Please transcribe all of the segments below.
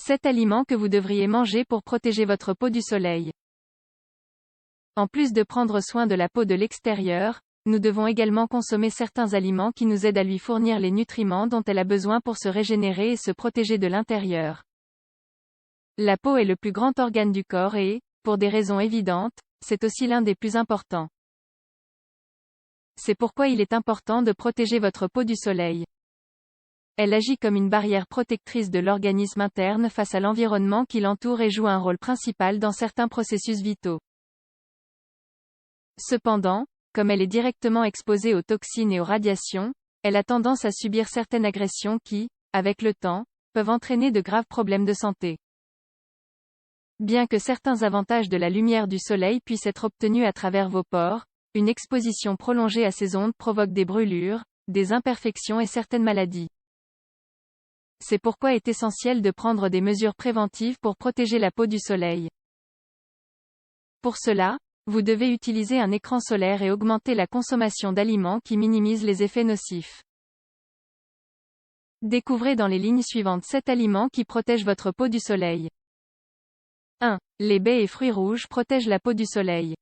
7 aliments que vous devriez manger pour protéger votre peau du soleil. En plus de prendre soin de la peau de l'extérieur, nous devons également consommer certains aliments qui nous aident à lui fournir les nutriments dont elle a besoin pour se régénérer et se protéger de l'intérieur. La peau est le plus grand organe du corps et, pour des raisons évidentes, c'est aussi l'un des plus importants. C'est pourquoi il est important de protéger votre peau du soleil. Elle agit comme une barrière protectrice de l'organisme interne face à l'environnement qui l'entoure et joue un rôle principal dans certains processus vitaux. Cependant, comme elle est directement exposée aux toxines et aux radiations, elle a tendance à subir certaines agressions qui, avec le temps, peuvent entraîner de graves problèmes de santé. Bien que certains avantages de la lumière du soleil puissent être obtenus à travers vos pores, une exposition prolongée à ces ondes provoque des brûlures, des imperfections et certaines maladies. C'est pourquoi il est essentiel de prendre des mesures préventives pour protéger la peau du soleil. Pour cela, vous devez utiliser un écran solaire et augmenter la consommation d'aliments qui minimisent les effets nocifs. Découvrez dans les lignes suivantes 7 aliments qui protègent votre peau du soleil. 1. Les baies et fruits rouges protègent la peau du soleil.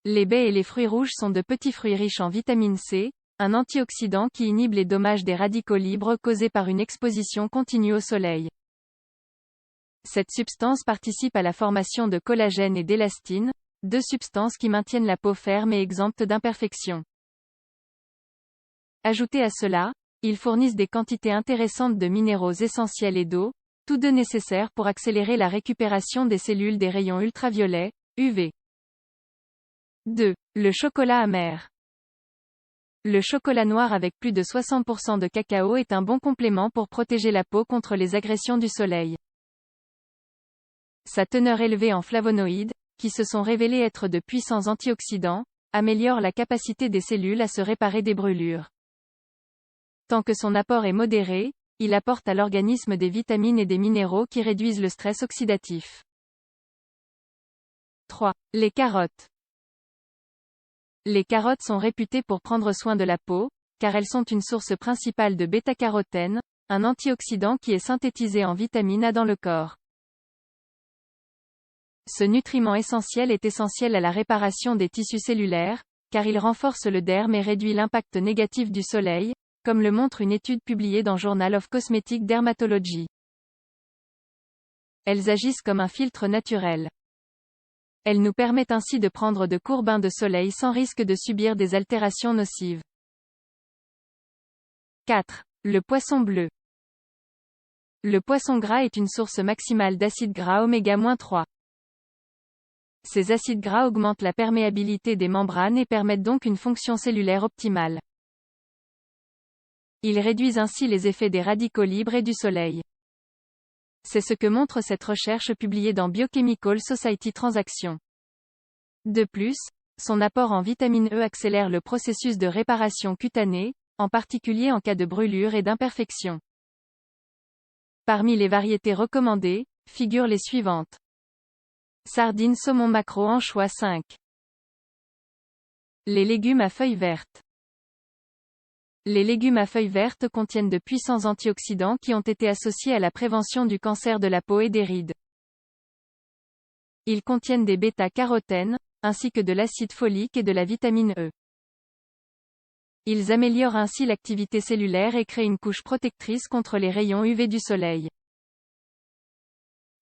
Les baies et les fruits rouges sont de petits fruits riches en vitamine C, un antioxydant qui inhibe les dommages des radicaux libres causés par une exposition continue au soleil. Cette substance participe à la formation de collagène et d'élastine, deux substances qui maintiennent la peau ferme et exempte d'imperfections. Ajoutez à cela, ils fournissent des quantités intéressantes de minéraux essentiels et d'eau, tous deux nécessaires pour accélérer la récupération des cellules des rayons ultraviolets, UV. 2. Le chocolat amer. Le chocolat noir avec plus de 60% de cacao est un bon complément pour protéger la peau contre les agressions du soleil. Sa teneur élevée en flavonoïdes, qui se sont révélés être de puissants antioxydants, améliore la capacité des cellules à se réparer des brûlures. Tant que son apport est modéré, il apporte à l'organisme des vitamines et des minéraux qui réduisent le stress oxydatif. 3. Les carottes. Les carottes sont réputées pour prendre soin de la peau, car elles sont une source principale de bêta-carotène, un antioxydant qui est synthétisé en vitamine A dans le corps. Ce nutriment essentiel est essentiel à la réparation des tissus cellulaires, car il renforce le derme et réduit l'impact négatif du soleil, comme le montre une étude publiée dans Journal of Cosmetic Dermatology. Elles agissent comme un filtre naturel. Elles nous permettent ainsi de prendre de courts bains de soleil sans risque de subir des altérations nocives. 4. Le poisson bleu. Le poisson gras est une source maximale d'acides gras oméga-3. Ces acides gras augmentent la perméabilité des membranes et permettent donc une fonction cellulaire optimale. Ils réduisent ainsi les effets des radicaux libres et du soleil. C'est ce que montre cette recherche publiée dans Biochemical Society Transactions. De plus, son apport en vitamine E accélère le processus de réparation cutanée, en particulier en cas de brûlure et d'imperfection. Parmi les variétés recommandées, figurent les suivantes. Sardines saumon maquereau anchois 5. Les légumes à feuilles vertes. Les légumes à feuilles vertes contiennent de puissants antioxydants qui ont été associés à la prévention du cancer de la peau et des rides. Ils contiennent des bêta-carotènes, ainsi que de l'acide folique et de la vitamine E. Ils améliorent ainsi l'activité cellulaire et créent une couche protectrice contre les rayons UV du soleil.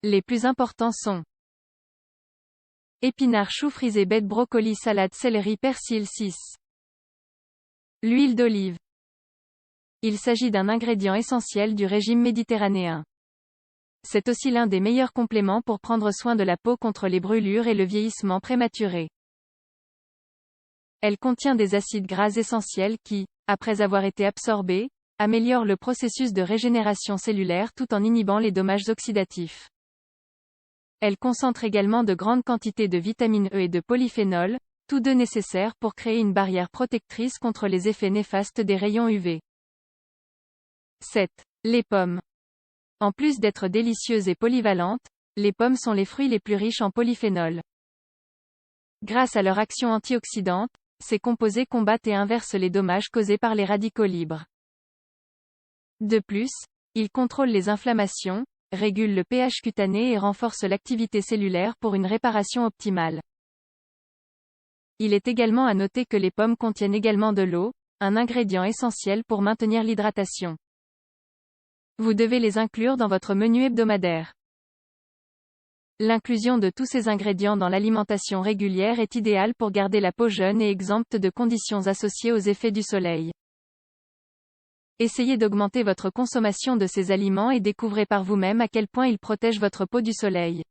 Les plus importants sont épinards, choux frisés, bêtes, brocolis, salade, céleri, persil 6. L'huile d'olive. Il s'agit d'un ingrédient essentiel du régime méditerranéen. C'est aussi l'un des meilleurs compléments pour prendre soin de la peau contre les brûlures et le vieillissement prématuré. Elle contient des acides gras essentiels qui, après avoir été absorbés, améliorent le processus de régénération cellulaire tout en inhibant les dommages oxydatifs. Elle concentre également de grandes quantités de vitamine E et de polyphénol, tous deux nécessaires pour créer une barrière protectrice contre les effets néfastes des rayons UV. 7. Les pommes. En plus d'être délicieuses et polyvalentes, les pommes sont les fruits les plus riches en polyphénol. Grâce à leur action antioxydante, ces composés combattent et inversent les dommages causés par les radicaux libres. De plus, ils contrôlent les inflammations, régule le pH cutané et renforce l'activité cellulaire pour une réparation optimale. Il est également à noter que les pommes contiennent également de l'eau, un ingrédient essentiel pour maintenir l'hydratation. Vous devez les inclure dans votre menu hebdomadaire. L'inclusion de tous ces ingrédients dans l'alimentation régulière est idéale pour garder la peau jeune et exempte de conditions associées aux effets du soleil. Essayez d'augmenter votre consommation de ces aliments et découvrez par vous-même à quel point ils protègent votre peau du soleil.